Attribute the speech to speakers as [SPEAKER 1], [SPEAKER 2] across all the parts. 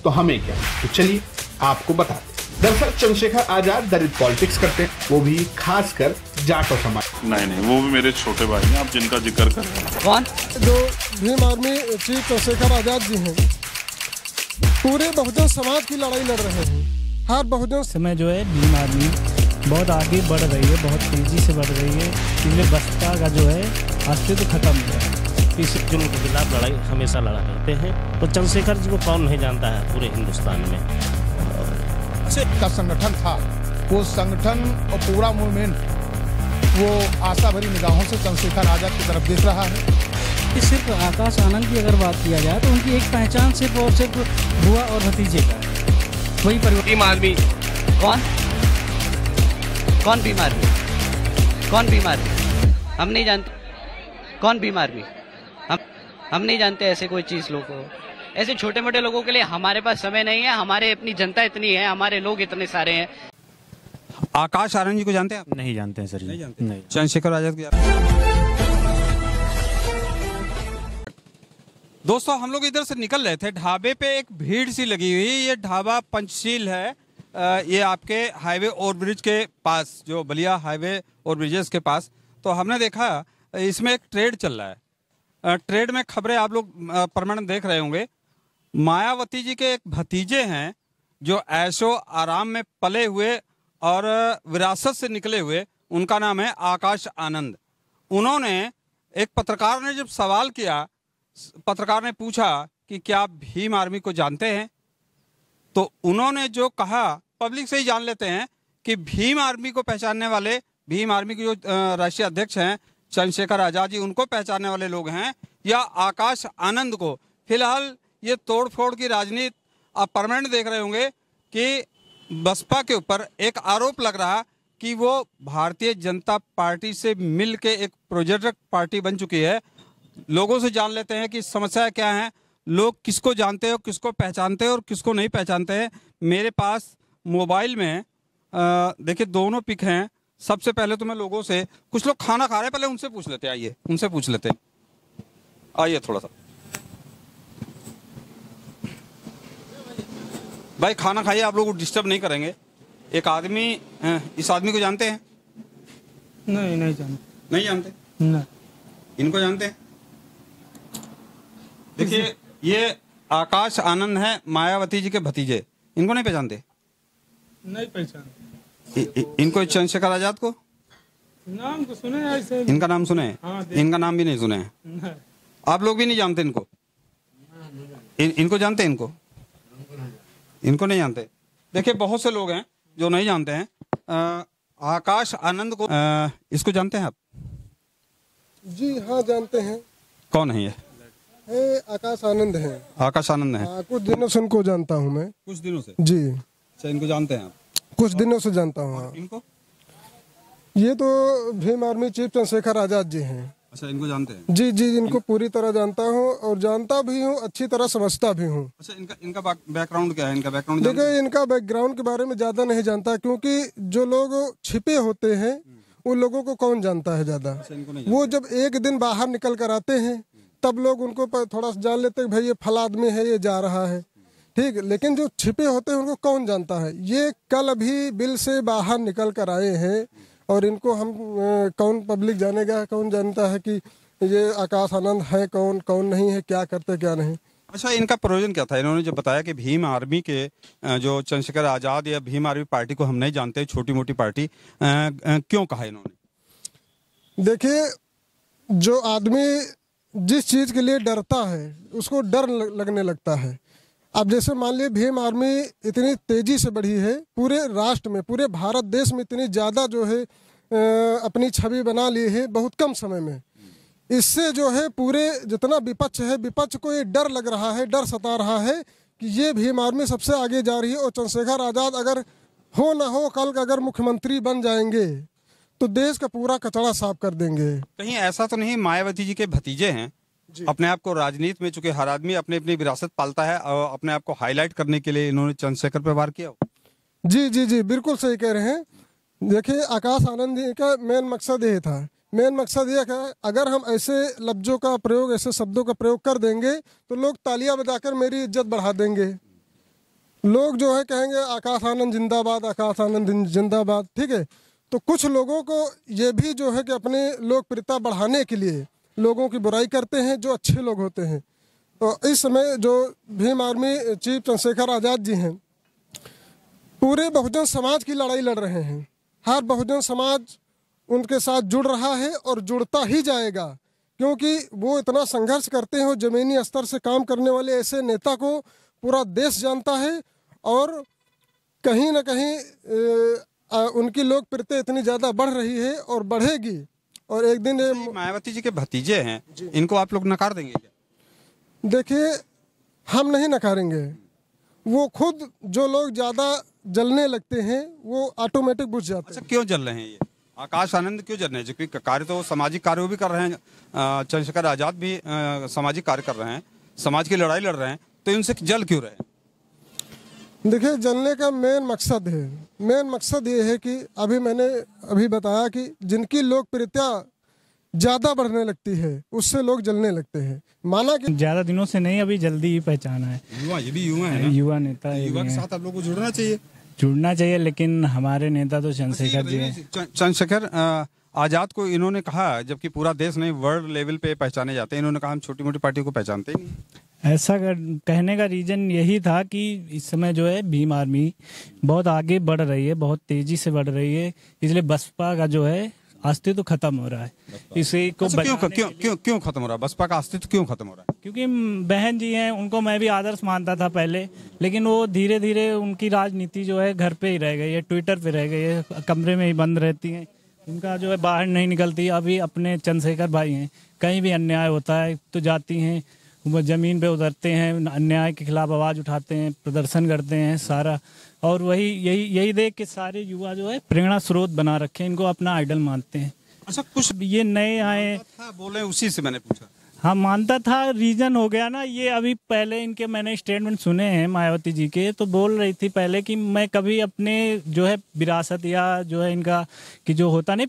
[SPEAKER 1] तो हमें क्या। तो चलिए आपको बताते। दरअसल चंद्रशेखर आजाद दलित पॉलिटिक्स करते हैं, वो भी खासकर जाटो समाज।
[SPEAKER 2] नहीं, वो भी मेरे छोटे भाई हैं, आप जिनका जिक्र कर रहे हैं।
[SPEAKER 3] कौन?
[SPEAKER 4] जो भीम आर्मी चीफ चंद्रशेखर आजाद जी हैं, पूरे बहुजन समाज की लड़ाई लड़ रहे हैं। हर बहुजन
[SPEAKER 5] समय जो है भीम आर्मी बहुत आगे बढ़ रही है, बहुत तेजी से बढ़ रही है, इसलिए बसपा का जो है अस्तित्व खत्म हो गया।
[SPEAKER 6] इस जुल्म के खिलाफ लड़ाई हमेशा लड़ा करते हैं। तो चंद्रशेखर जी को कौन नहीं जानता है पूरे हिंदुस्तान में।
[SPEAKER 7] का संगठन था, वो संगठन और पूरा मूवमेंट वो आशा भरी निगाहों से चंद्रशेखर आजाद की तरफ देख रहा है।
[SPEAKER 5] सिर्फ आकाश आनंद की अगर बात किया जाए तो उनकी एक पहचान सिर्फ और सिर्फ बुआ और भतीजे का है, वही परिवार।
[SPEAKER 3] भीम आर्मी कौन? कौन भीम आर्मी? कौन भीम आर्मी? हम नहीं जानते कौन भीम आर्मी। हम नहीं जानते ऐसे कोई चीज लोगों को। ऐसे छोटे मोटे लोगों के लिए हमारे पास समय नहीं है। हमारे अपनी जनता इतनी है, हमारे लोग इतने सारे हैं।
[SPEAKER 8] आकाश आनंद जी को जानते हैं आप?
[SPEAKER 5] नहीं जानते हैं सर जी।
[SPEAKER 8] नहीं जानते।
[SPEAKER 5] नहीं।
[SPEAKER 8] चंद्रशेखर आजाद की। दोस्तों हम लोग इधर से निकल रहे थे, ढाबे पे एक भीड़ सी लगी हुई। ये ढाबा पंचशील है, ये आपके हाईवे ओवरब्रिज के पास, जो बलिया हाईवे ओवरब्रिजेस के पास। तो हमने देखा इसमें एक ट्रेड चल रहा है। ट्रेड में खबरें आप लोग परमानेंट देख रहे होंगे। मायावती जी के एक भतीजे हैं जो ऐशो आराम में पले हुए और विरासत से निकले हुए, उनका नाम है आकाश आनंद। उन्होंने एक पत्रकार ने जब सवाल किया, पत्रकार ने पूछा कि क्या आप भीम आर्मी को जानते हैं, तो उन्होंने जो कहा, पब्लिक से ही जान लेते हैं कि भीम आर्मी को पहचानने वाले, भीम आर्मी के जो राष्ट्रीय अध्यक्ष हैं चंद्रशेखर आजाद जी, उनको पहचानने वाले लोग हैं या आकाश आनंद को। फिलहाल ये तोड़ फोड़ की राजनीति आप परमानेंट देख रहे होंगे कि बसपा के ऊपर एक आरोप लग रहा कि वो भारतीय जनता पार्टी से मिल के एक प्रोजेक्ट पार्टी बन चुकी है। लोगों से जान लेते हैं कि समस्या क्या है, लोग किसको जानते हैं, किसको पहचानते हैं और किसको नहीं पहचानते हैं। मेरे पास मोबाइल में देखिए दोनों पिक हैं। सबसे पहले तो मैं लोगों से, कुछ लोग खाना खा रहे हैं, पहले उनसे पूछ लेते हैं। आइए उनसे पूछ लेते हैं, आइए थोड़ा सा। भाई खाना खाइए, आप लोग को डिस्टर्ब नहीं करेंगे। एक आदमी, इस आदमी को जानते हैं?
[SPEAKER 5] नहीं जानते।
[SPEAKER 8] नहीं जानते?
[SPEAKER 5] नहीं।
[SPEAKER 8] इनको जानते हैं? देखिए ये आकाश आनंद है, मायावती जी के भतीजे। इनको नहीं पहचानते?
[SPEAKER 4] नहीं पहचान।
[SPEAKER 8] इनको चंद्रशेखर आजाद को
[SPEAKER 4] नाम तो सुने ऐसे।
[SPEAKER 8] इनका नाम सुने?
[SPEAKER 4] हाँ,
[SPEAKER 8] इनका नाम भी नहीं सुने हैं। आप लोग भी नहीं जानते इनको? इनको जानते हैं? इनको नहीं जानते। देखिए बहुत से लोग हैं जो नहीं जानते हैं। आकाश आनंद को, इसको जानते हैं आप?
[SPEAKER 4] जी हाँ जानते हैं।
[SPEAKER 8] कौन है ये?
[SPEAKER 4] आकाश आनंद है।
[SPEAKER 8] आकाश आनंद है।
[SPEAKER 4] कुछ दिनों से उनको जानता हूँ मैं।
[SPEAKER 8] कुछ दिनों से?
[SPEAKER 4] जी।
[SPEAKER 8] अच्छा, इनको जानते हैं आप?
[SPEAKER 4] कुछ दिनों से जानता हूँ।
[SPEAKER 8] इनको?
[SPEAKER 4] ये तो भीम आर्मी चीफ चंद्रशेखर आजाद जी हैं।
[SPEAKER 8] अच्छा, इनको जानते हैं?
[SPEAKER 4] जी जी, इनको पूरी तरह जानता हूँ और जानता भी हूँ, अच्छी तरह समझता भी हूँ।
[SPEAKER 8] अच्छा, इनका बैकग्राउंड क्या है? इनका बैकग्राउंड
[SPEAKER 4] देखिए, इनका बैकग्राउंड के बारे में ज्यादा नहीं जानता, क्योंकि जो लोग छिपे होते हैं उन लोगों को कौन जानता है ज्यादा। वो जब एक दिन बाहर निकल कर आते हैं तब लोग उनको थोड़ा सा जान लेते हैं, भाई ये फला आदमी है, ये जा रहा है, ठीक। लेकिन जो छिपे होते हैं उनको कौन जानता है। ये कल अभी बिल से बाहर निकल कर आए हैं और इनको हम कौन पब्लिक जानेगा, कौन जानता है कि ये आकाश आनंद है कौन, कौन नहीं है, क्या करते क्या नहीं।
[SPEAKER 8] अच्छा, इनका प्रयोजन क्या था? इन्होंने जो बताया कि भीम आर्मी के जो चंद्रशेखर आजाद या भीम आर्मी पार्टी को हम नहीं जानते, छोटी मोटी पार्टी, क्यों कहा इन्होंने?
[SPEAKER 4] देखिए, जो आदमी जिस चीज के लिए डरता है उसको डर लगने लगता है। अब जैसे मान लीजिए भीम आर्मी इतनी तेजी से बढ़ी है, पूरे राष्ट्र में, पूरे भारत देश में इतनी ज़्यादा जो है अपनी छवि बना ली है बहुत कम समय में। इससे जो है पूरे जितना विपक्ष है, विपक्ष को ये डर लग रहा है, डर सता रहा है कि ये भीम आर्मी सबसे आगे जा रही है और चंद्रशेखर आजाद अगर हो ना हो कल का अगर मुख्यमंत्री बन जाएंगे तो देश का पूरा कचरा साफ कर देंगे।
[SPEAKER 8] कहीं ऐसा तो नहीं मायावती जी के भतीजे हैं? अपने आप को राजनीति में, चूंकि हर आदमी अपनी अपनी विरासत पालता है, और अपने आप को हाईलाइट करने के लिए इन्होंने चंद्रशेखर पर वार किया?
[SPEAKER 4] जी जी जी, बिल्कुल सही कह रहे हैं। देखिए, आकाश आनंद जी का मेन मकसद ये था, मेन मकसद ये है अगर हम ऐसे लफ्जों का प्रयोग, ऐसे शब्दों का प्रयोग कर देंगे तो लोग तालियां बजाकर मेरी इज्जत बढ़ा देंगे, लोग जो है कहेंगे आकाश आनंद जिंदाबाद, आकाश आनंद जिंदाबाद, ठीक है। तो कुछ लोगों को ये भी जो है कि अपनी लोकप्रियता बढ़ाने के लिए लोगों की बुराई करते हैं जो अच्छे लोग होते हैं। तो इस समय जो भीम आर्मी चीफ चंद्रशेखर आज़ाद जी हैं, पूरे बहुजन समाज की लड़ाई लड़ रहे हैं। हर बहुजन समाज उनके साथ जुड़ रहा है और जुड़ता ही जाएगा, क्योंकि वो इतना संघर्ष करते हैं। ज़मीनी स्तर से काम करने वाले ऐसे नेता को पूरा देश जानता है और कहीं ना कहीं उनकी लोकप्रियता इतनी ज़्यादा बढ़ रही है और बढ़ेगी। और एक दिन
[SPEAKER 8] मायावती जी के भतीजे हैं, इनको आप लोग नकार देंगे क्या?
[SPEAKER 4] देखिए, हम नहीं नकारेंगे। वो खुद जो लोग ज़्यादा जलने लगते हैं वो ऑटोमेटिक बुझ जाते हैं।
[SPEAKER 8] अच्छा, क्यों जल रहे हैं ये? आकाश आनंद क्यों जल रहे हैं? क्योंकि कार्य तो सामाजिक कार्य भी कर रहे हैं, चंद्रशेखर आज़ाद भी सामाजिक कार्य कर रहे हैं, समाज की लड़ाई लड़ रहे हैं, तो इनसे जल क्यों रहे हैं?
[SPEAKER 4] देखिए, जलने का मेन मकसद ये है कि मैंने अभी बताया कि जिनकी लोकप्रियता ज़्यादा बढ़ने लगती है उससे लोग जलने लगते हैं। माना कि
[SPEAKER 5] ज़्यादा दिनों से नहीं, अभी जल्दी ही पहचाना है।
[SPEAKER 8] ये भी युवा है ना?
[SPEAKER 5] युवा नेता है,
[SPEAKER 8] युवा के साथ आप लोग को
[SPEAKER 5] जुड़ना चाहिए, लेकिन हमारे नेता तो चंद्रशेखर जी हैं।
[SPEAKER 8] चंद्रशेखर आज़ाद को इन्होंने कहा, जबकि पूरा देश नहीं वर्ल्ड लेवल पे पहचाने जाते हैं, इन्होंने कहा हम छोटी मोटी पार्टियों को पहचानते ही नहीं।
[SPEAKER 5] ऐसा कहने का रीज़न यही था कि इस समय जो है भीम आर्मी बहुत आगे बढ़ रही है, बहुत तेजी से बढ़ रही है, इसलिए बसपा का जो है अस्तित्व खत्म हो रहा है। इसे को
[SPEAKER 8] क्यों खत्म हो रहा है? बसपा का अस्तित्व क्यों खत्म हो रहा है?
[SPEAKER 5] क्योंकि बहन जी हैं, उनको मैं भी आदर्श मानता था पहले, लेकिन वो धीरे धीरे उनकी राजनीति जो है घर पे ही रह गई है, ट्विटर पे रह गई है, कमरे में ही बंद रहती हैं, उनका जो है बाहर नहीं निकलती। अभी अपने चंद्रशेखर भाई हैं, कहीं भी अन्याय होता है तो जाती हैं, वो ज़मीन पे उतरते हैं, अन्याय के खिलाफ आवाज़ उठाते हैं, प्रदर्शन करते हैं सारा। और यही देख के सारे युवा जो है प्रेरणा स्रोत बना रखे हैं, इनको अपना आइडल मानते हैं।
[SPEAKER 8] अच्छा, कुछ
[SPEAKER 5] ये नए आए
[SPEAKER 8] बोले, उसी से मैंने पूछा।
[SPEAKER 5] हाँ, मानता था, रीजन हो गया ना ये। अभी पहले इनके मैंने स्टेटमेंट सुने हैं मायावती जी के, तो बोल रही थी पहले कि मैं कभी अपने जो है विरासत या जो है इनका कि जो होता नहीं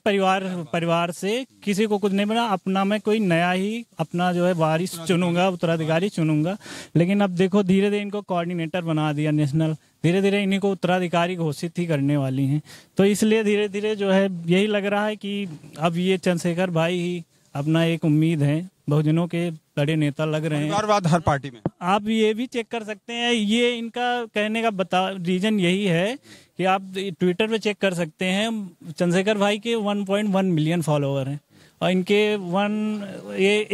[SPEAKER 5] परिवार से किसी को कुछ नहीं बना, अपना मैं कोई नया ही अपना जो है वारिस चुनूंगा, उत्तराधिकारी चुनूंगा। लेकिन अब देखो धीरे धीरे इनको कोऑर्डिनेटर बना दिया नेशनल, धीरे धीरे इन्हीं को उत्तराधिकारी घोषित ही करने वाली हैं। तो इसलिए धीरे धीरे जो है यही लग रहा है कि अब ये चंद्रशेखर भाई ही अपना एक उम्मीद है, बहुजनों के बड़े नेता लग रहे हैं।
[SPEAKER 8] परिवारवाद हर पार्टी में आप
[SPEAKER 5] ये भी चेक कर सकते हैं। ये इनका कहने का रीजन यही है कि आप ट्विटर पे चेक कर सकते हैं, चंद्रशेखर भाई के 1.1 मिलियन फॉलोवर हैं और इनके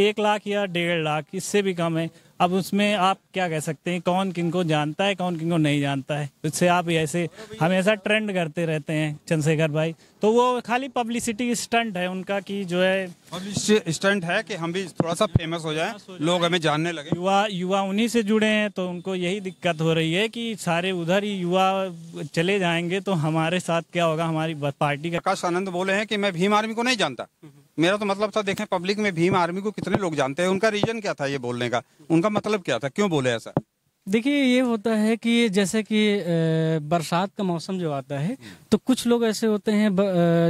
[SPEAKER 5] 1 लाख या 1.5 लाख, इससे भी कम है। अब उसमें आप क्या कह सकते हैं, कौन किनको जानता है, कौन किनको नहीं जानता है। इससे आप ऐसे हमेशा ट्रेंड करते रहते हैं चंद्रशेखर भाई, तो वो खाली पब्लिसिटी स्टंट है उनका कि जो है
[SPEAKER 8] पब्लिसिटी स्टंट है कि हम भी थोड़ा सा फेमस हो जाएं, लोग हमें जानने लगे।
[SPEAKER 5] युवा उन्हीं से जुड़े हैं, तो उनको यही दिक्कत हो रही है कि सारे उधर ही युवा चले जाएंगे तो हमारे साथ क्या होगा, हमारी पार्टी का।
[SPEAKER 8] आकाश आनंद बोले हैं कि मैं भीम आर्मी को नहीं जानता। मेरा तो मतलब था, देखें पब्लिक में भीम आर्मी को कितने लोग जानते हैं, उनका रीजन क्या था ये बोलने का, उनका मतलब क्या था, क्यों बोले ऐसा?
[SPEAKER 9] देखिए, ये होता है कि जैसे कि बरसात का मौसम जो आता है तो कुछ लोग ऐसे होते हैं,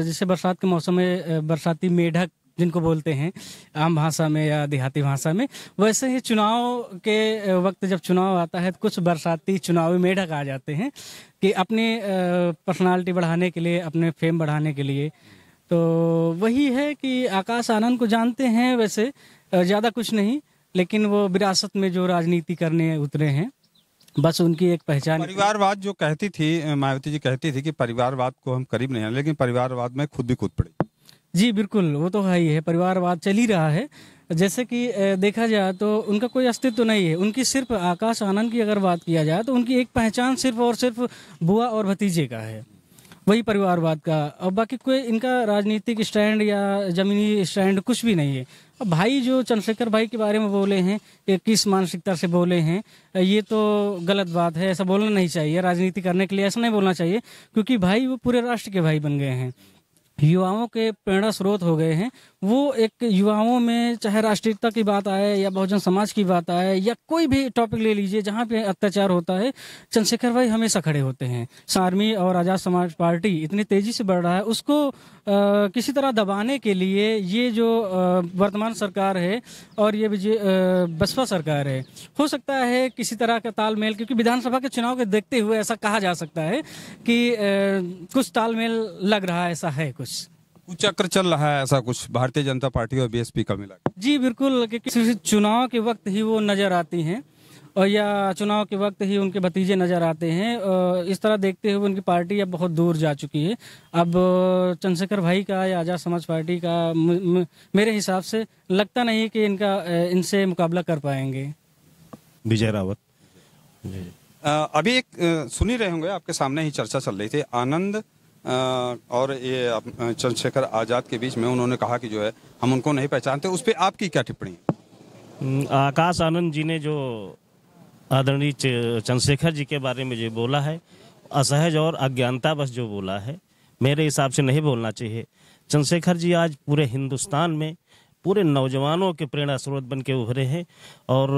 [SPEAKER 9] जैसे बरसात के मौसम में बरसाती मेढक जिनको बोलते हैं आम भाषा में या देहाती भाषा में, वैसे ही चुनाव के वक्त जब चुनाव आता है तो कुछ बरसाती चुनावी मेढक आ जाते हैं कि अपनी पर्सनालिटी बढ़ाने के लिए, अपने फेम बढ़ाने के लिए। तो वही है कि आकाश आनंद को जानते हैं वैसे ज़्यादा कुछ नहीं, लेकिन वो विरासत में जो राजनीति करने उतरे हैं, बस उनकी एक पहचान।
[SPEAKER 8] परिवारवाद जो कहती थी मायावती जी, कहती थी कि परिवारवाद को हम करीब नहीं हैं, लेकिन परिवारवाद में खुद भी कूद पड़ी।
[SPEAKER 9] जी बिल्कुल, वो तो है ही है, परिवारवाद चल ही रहा है। जैसे कि देखा जाए तो उनका कोई अस्तित्व तो नहीं है, उनकी सिर्फ आकाश आनंद की अगर बात किया जाए तो उनकी एक पहचान सिर्फ और सिर्फ बुआ और भतीजे का है, वही परिवारवाद का। और बाकी कोई इनका राजनीतिक स्टैंड या जमीनी स्टैंड कुछ भी नहीं है। अब भाई जो चंद्रशेखर भाई के बारे में बोले हैं, किस मानसिकता से बोले हैं, ये तो गलत बात है, ऐसा बोलना नहीं चाहिए। राजनीति करने के लिए ऐसा नहीं बोलना चाहिए, क्योंकि भाई वो पूरे राष्ट्र के भाई बन गए हैं, युवाओं के प्रेरणा स्रोत हो गए हैं। वो एक युवाओं में चाहे राष्ट्रीयता की बात आए या बहुजन समाज की बात आए या कोई भी टॉपिक ले लीजिए जहाँ पे अत्याचार होता है, चंद्रशेखर भाई हमेशा खड़े होते हैं। आर्मी और आज़ाद समाज पार्टी इतनी तेजी से बढ़ रहा है, उसको किसी तरह दबाने के लिए ये जो वर्तमान सरकार है और ये बसपा सरकार है, हो सकता है किसी तरह का तालमेल, क्योंकि विधानसभा के चुनाव के देखते हुए ऐसा कहा जा सकता है कि कुछ तालमेल लग रहा है, ऐसा है कुछ
[SPEAKER 8] चक्र चल रहा है, ऐसा कुछ भारतीय जनता पार्टी और बीएसपी का मिला।
[SPEAKER 9] जी बिल्कुल, क्योंकि चुनाव के वक्त ही वो नजर आती हैं और या चुनाव के वक्त ही उनके भतीजे नजर आते हैं। इस तरह देखते हुए उनकी पार्टी अब बहुत दूर जा चुकी है। अब चंद्रशेखर भाई का या आज़ाद समाज पार्टी का मेरे हिसाब से लगता नहीं कि इनसे मुकाबला कर पाएंगे।
[SPEAKER 6] विजय रावत।
[SPEAKER 8] अभी एक सुन ही रहे होंगे, आपके सामने ही चर्चा चल रही थी आनंद और ये चंद्रशेखर आज़ाद के बीच में। उन्होंने कहा कि जो है हम उनको नहीं पहचानते, उस पर आपकी क्या टिप्पणी है?
[SPEAKER 6] आकाश आनंद जी ने जो आदरणीय चंद्रशेखर जी के बारे में जो बोला है, असहज और अज्ञानता बस जो बोला है, मेरे हिसाब से नहीं बोलना चाहिए। चंद्रशेखर जी आज पूरे हिंदुस्तान में पूरे नौजवानों के प्रेरणा स्रोत बन के उभरे हैं और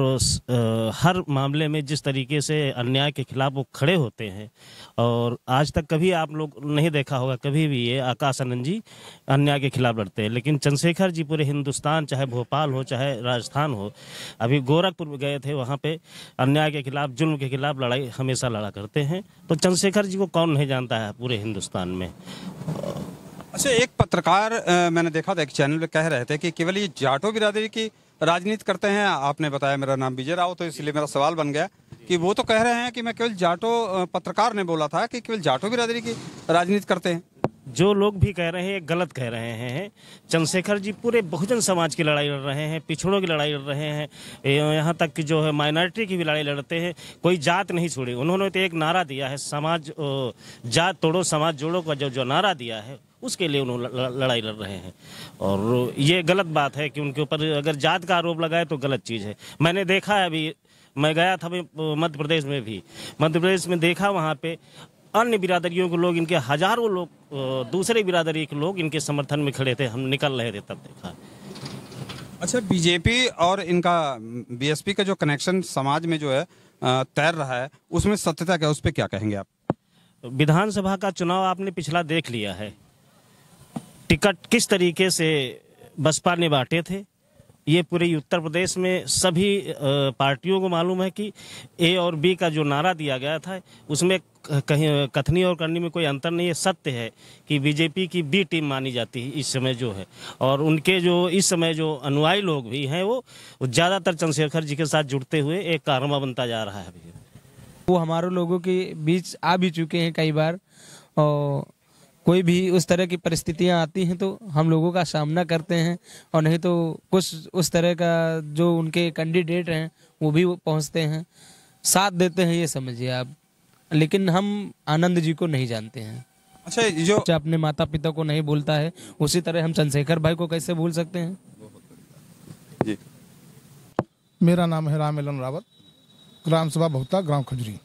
[SPEAKER 6] हर मामले में जिस तरीके से अन्याय के खिलाफ वो खड़े होते हैं, और आज तक कभी आप लोग नहीं देखा होगा कभी भी ये आकाश आनंद जी अन्याय के खिलाफ लड़ते हैं, लेकिन चंद्रशेखर जी पूरे हिंदुस्तान, चाहे भोपाल हो चाहे राजस्थान हो, अभी गोरखपुर में गए थे, वहाँ पे अन्याय के खिलाफ, जुल्म के खिलाफ लड़ाई हमेशा लड़ा करते हैं। तो चंद्रशेखर जी को कौन नहीं जानता है पूरे हिंदुस्तान में।
[SPEAKER 8] अच्छा, एक पत्रकार मैंने देखा था एक चैनल पे कह रहे थे कि केवल ये जाटो बिरादरी की राजनीति करते हैं। आपने बताया मेरा नाम विजय राव, तो इसलिए मेरा सवाल बन गया कि वो तो कह रहे हैं कि मैं केवल जाटो, पत्रकार ने बोला था कि केवल जाटो बिरादरी की राजनीति करते हैं।
[SPEAKER 6] जो लोग भी कह रहे हैं गलत कह रहे हैं। चंद्रशेखर जी पूरे बहुजन समाज की लड़ाई लड़ रहे हैं, पिछड़ों की लड़ाई लड़ रहे हैं, यहाँ तक कि जो है माइनॉरिटी की भी लड़ाई लड़ते हैं, कोई जात नहीं छोड़ी। उन्होंने तो एक नारा दिया है, समाज जात तोड़ो समाज जोड़ो का जो नारा दिया है, उसके लिए उन्होंने लड़ाई लड़ रहे हैं। और ये गलत बात है कि उनके ऊपर अगर जात का आरोप लगाए तो गलत चीज़ है। मैंने देखा है, अभी मैं गया था मध्य प्रदेश में भी, मध्य प्रदेश में देखा वहाँ पे अन्य बिरादरियों के लोग, इनके हजारों लोग, दूसरे बिरादरी के लोग इनके समर्थन में खड़े थे, हम निकल रहे थे तब देखा।
[SPEAKER 8] अच्छा, बीजेपी और इनका बीएसपी का जो कनेक्शन समाज में जो है तैर रहा है, उसमें सत्यता क्या, उस पर क्या कहेंगे आप?
[SPEAKER 6] विधानसभा का चुनाव आपने पिछला देख लिया है, टिकट किस तरीके से बसपा ने बांटे थे। ये पूरे उत्तर प्रदेश में सभी पार्टियों को मालूम है कि ए और बी का जो नारा दिया गया था, उसमें कहीं कथनी और करनी में कोई अंतर नहीं है। सत्य है कि बीजेपी की बी टीम मानी जाती है इस समय जो है, और उनके जो इस समय जो अनुयायी लोग भी हैं वो ज़्यादातर चंद्रशेखर जी के साथ जुड़ते हुए एक कारनामा बनता जा रहा है। अभी
[SPEAKER 10] वो हमारे लोगों के बीच आ भी चुके हैं कई बार, और कोई भी उस तरह की परिस्थितियां आती हैं तो हम लोगों का सामना करते हैं, और नहीं तो कुछ उस तरह का जो उनके कैंडिडेट हैं वो भी पहुंचते हैं, साथ देते हैं, ये समझिए आप। लेकिन हम आनंद जी को नहीं जानते हैं।
[SPEAKER 8] अच्छा, जो
[SPEAKER 10] अपने माता पिता को नहीं बोलता है, उसी तरह हम चंद्रशेखर भाई को कैसे भूल सकते हैं?
[SPEAKER 8] जी,
[SPEAKER 7] मेरा नाम है राम मिलन रावत, ग्राम सभा बहुता, ग्राम खजुरी।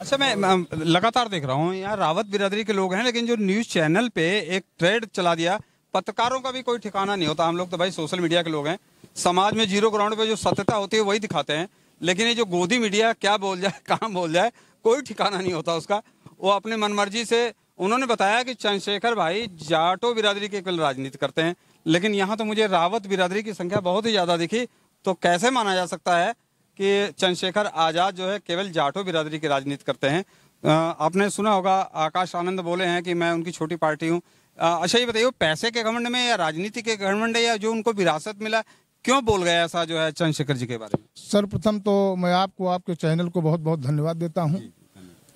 [SPEAKER 8] अच्छा, मैं लगातार देख रहा हूँ यहाँ रावत बिरादरी के लोग हैं, लेकिन जो न्यूज़ चैनल पे एक ट्रेड चला दिया, पत्रकारों का भी कोई ठिकाना नहीं होता। हम लोग तो भाई सोशल मीडिया के लोग हैं, समाज में जीरो ग्राउंड पे जो सत्यता होती है वही दिखाते हैं, लेकिन ये जो गोदी मीडिया क्या बोल जाए, कहाँ बोल जाए, कोई ठिकाना नहीं होता उसका। वो अपने मनमर्जी से, उन्होंने बताया कि चंद्रशेखर भाई जाटो बिरादरी के केवल राजनीति करते हैं, लेकिन यहाँ तो मुझे रावत बिरादरी की संख्या बहुत ही ज़्यादा दिखी। तो कैसे माना जा सकता है कि चंद्रशेखर आज़ाद जो है केवल जाटो बिरादरी की राजनीति करते हैं? आपने सुना होगा आकाश आनंद बोले हैं कि मैं उनकी छोटी पार्टी हूँ। अच्छा, ये बताइए, पैसे के घमंड में या राजनीति के घमंड, या जो उनको विरासत मिला, क्यों बोल गया ऐसा जो है चंद्रशेखर जी के बारे में?
[SPEAKER 7] सर्वप्रथम तो मैं आपको, आपके चैनल को बहुत बहुत धन्यवाद देता हूँ।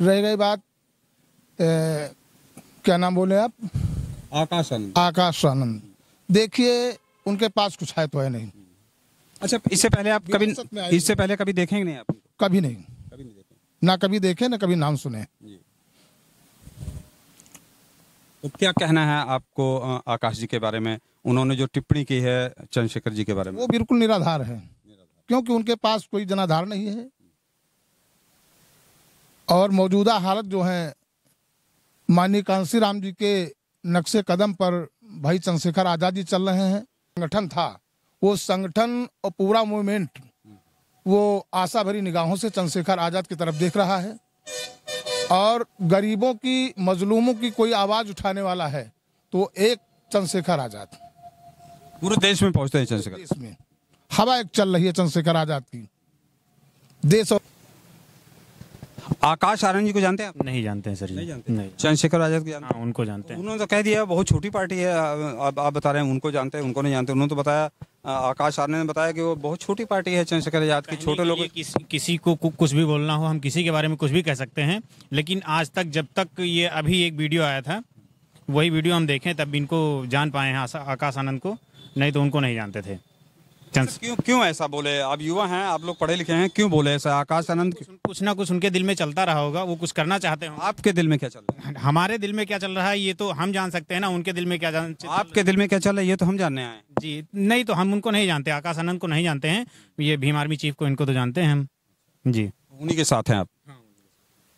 [SPEAKER 7] रह गई बात, क्या नाम बोले आप?
[SPEAKER 8] आकाश आनंद।
[SPEAKER 7] आकाश आनंद, देखिए उनके पास कुछ है तो है नहीं।
[SPEAKER 8] अच्छा, इससे पहले आप कभी, इससे पहले कभी देखेंगे नहीं आप?
[SPEAKER 7] कभी नहीं, ना कभी देखे ना कभी नाम सुने।
[SPEAKER 8] तो क्या कहना है आपको आकाश जी के बारे में? उन्होंने जो टिप्पणी की है चंद्रशेखर जी के बारे में,
[SPEAKER 7] वो बिल्कुल निराधार है, क्योंकि उनके पास कोई जनाधार नहीं है, और मौजूदा हालत जो है माननीय कांशीराम जी के नक्शे कदम पर भाई चंद्रशेखर आजाद जी चल रहे हैं। संगठन था, वो संगठन और पूरा मूवमेंट वो आशा भरी निगाहों से चंद्रशेखर आजाद की तरफ देख रहा है। और गरीबों की, मजलूमों की कोई आवाज उठाने वाला है तो एक चंद्रशेखर आजाद।
[SPEAKER 8] पूरे देश में पहुंचते हैं चंद्रशेखर,
[SPEAKER 7] देश में हवा एक चल रही है चंद्रशेखर आजाद की। देश और
[SPEAKER 8] आकाश आनंद जी को जानते हैं आप?
[SPEAKER 5] नहीं जानते हैं सर जी,
[SPEAKER 8] नहीं जानते?
[SPEAKER 5] नहीं।
[SPEAKER 8] चंद्रशेखर आजाद को जानते हैं?
[SPEAKER 5] हाँ, उनको जानते हैं।
[SPEAKER 8] उन्होंने तो कह दिया बहुत छोटी पार्टी है। आप बता रहे हैं उनको जानते हैं, उनको नहीं जानते। उन्होंने तो बताया, आकाश आनंद ने बताया कि वो बहुत छोटी पार्टी है चंद्रशेखर आजाद की। छोटे लोग,
[SPEAKER 5] किसी को कुछ भी बोलना हो, हम किसी के बारे में कुछ भी कह सकते हैं, लेकिन आज तक जब तक ये अभी एक वीडियो आया था, वही वीडियो हम देखें तब इनको जान पाए हैं आकाश आनंद को, नहीं तो उनको नहीं जानते थे।
[SPEAKER 8] क्यों ऐसा बोले? आप युवा हैं, आप लोग पढ़े लिखे हैं, क्यों बोले ऐसा आकाश आनंद?
[SPEAKER 5] कुछ ना कुछ उनके दिल में चलता रहा होगा, वो कुछ करना चाहते हैं।
[SPEAKER 8] आपके दिल में क्या चल रहा है?
[SPEAKER 5] हमारे दिल में क्या चल रहा है ये तो हम जान सकते हैं ना, उनके दिल में क्या
[SPEAKER 8] आपके दिल में क्या चल रहा है ये तो हम जानने आए
[SPEAKER 5] जी। नहीं तो हम उनको नहीं जानते, आकाश आनंद को नहीं जानते हैं, ये भीम आर्मी चीफ को, इनको तो जानते हैं हम जी।
[SPEAKER 8] उन्हीं के साथ हैं आप।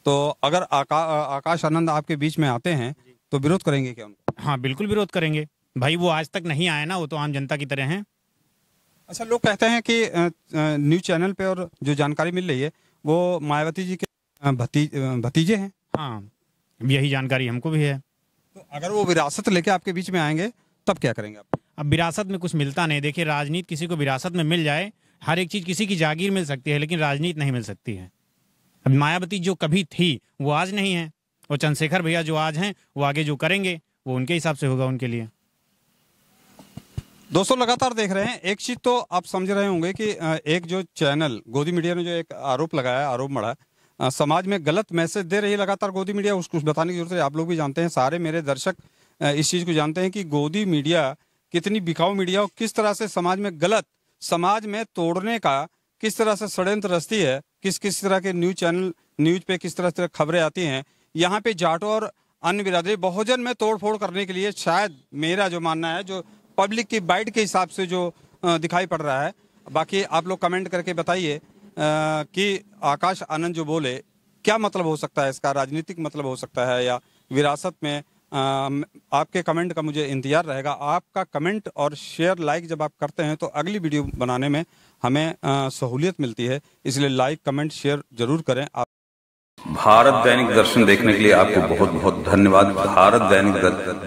[SPEAKER 8] तो अगर आकाश आनंद आपके बीच में आते हैं तो विरोध करेंगे क्या उनको?
[SPEAKER 5] हाँ बिल्कुल विरोध करेंगे भाई, वो आज तक नहीं आए ना, वो तो आम जनता की तरह हैं।
[SPEAKER 8] अच्छा, लोग कहते हैं कि न्यूज चैनल पे और जो जानकारी मिल रही है वो मायावती जी के भतीजे हैं।
[SPEAKER 5] हाँ, यही जानकारी हमको भी है।
[SPEAKER 8] तो अगर वो विरासत लेके आपके बीच में आएंगे तब क्या करेंगे आप?
[SPEAKER 5] अब विरासत में कुछ मिलता नहीं। देखिए, राजनीति किसी को विरासत में मिल जाए, हर एक चीज़ किसी की जागीर मिल सकती है, लेकिन राजनीति नहीं मिल सकती है। अब मायावती जो कभी थी वो आज नहीं है, और चंद्रशेखर भैया जो आज हैं वो आगे जो करेंगे वो उनके हिसाब से होगा, उनके लिए।
[SPEAKER 8] दोस्तों, लगातार देख रहे हैं, एक चीज तो आप समझ रहे होंगे कि एक जो चैनल गोदी मीडिया ने जो एक आरोप लगाया, आरोप मढ़ा, समाज में गलत मैसेज दे रही है लगातार गोदी मीडिया, उसको बताने की जरूरत है। आप लोग भी जानते हैं, सारे मेरे दर्शक इस चीज को जानते हैं कि गोदी मीडिया कितनी बिकाऊ मीडिया और किस तरह से समाज में गलत, समाज में तोड़ने का किस तरह से षड्यंत्र रचती है, किस तरह के न्यूज चैनल, न्यूज पे किस तरह से खबरें आती हैं। यहाँ पे जाटों और अन्य बिरादरी बहुजन में तोड़फोड़ करने के लिए, शायद मेरा जो मानना है, जो पब्लिक की बाइट के हिसाब से जो दिखाई पड़ रहा है। बाकी आप लोग कमेंट करके बताइए कि आकाश आनंद जो बोले क्या मतलब हो सकता है, इसका राजनीतिक मतलब हो सकता है या विरासत में। आपके कमेंट का मुझे इंतजार रहेगा। आपका कमेंट और शेयर, लाइक जब आप करते हैं तो अगली वीडियो बनाने में हमें सहूलियत मिलती है, इसलिए लाइक, कमेंट, शेयर जरूर करें।
[SPEAKER 11] भारत दैनिक दर्शन देखने के लिए आपको बहुत बहुत धन्यवाद। भारत दैनिक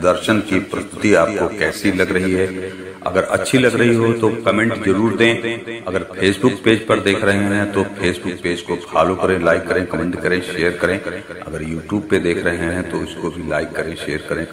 [SPEAKER 11] दर्शन की प्रस्तुति आपको कैसी लग रही है? अगर अच्छी लग रही हो तो कमेंट जरूर दें। अगर फेसबुक पेज पर देख रहे हैं तो फेसबुक पेज को फॉलो करें, लाइक करें, कमेंट करें, शेयर करें। अगर यूट्यूब पे देख रहे हैं तो इसको भी लाइक करें, शेयर करें।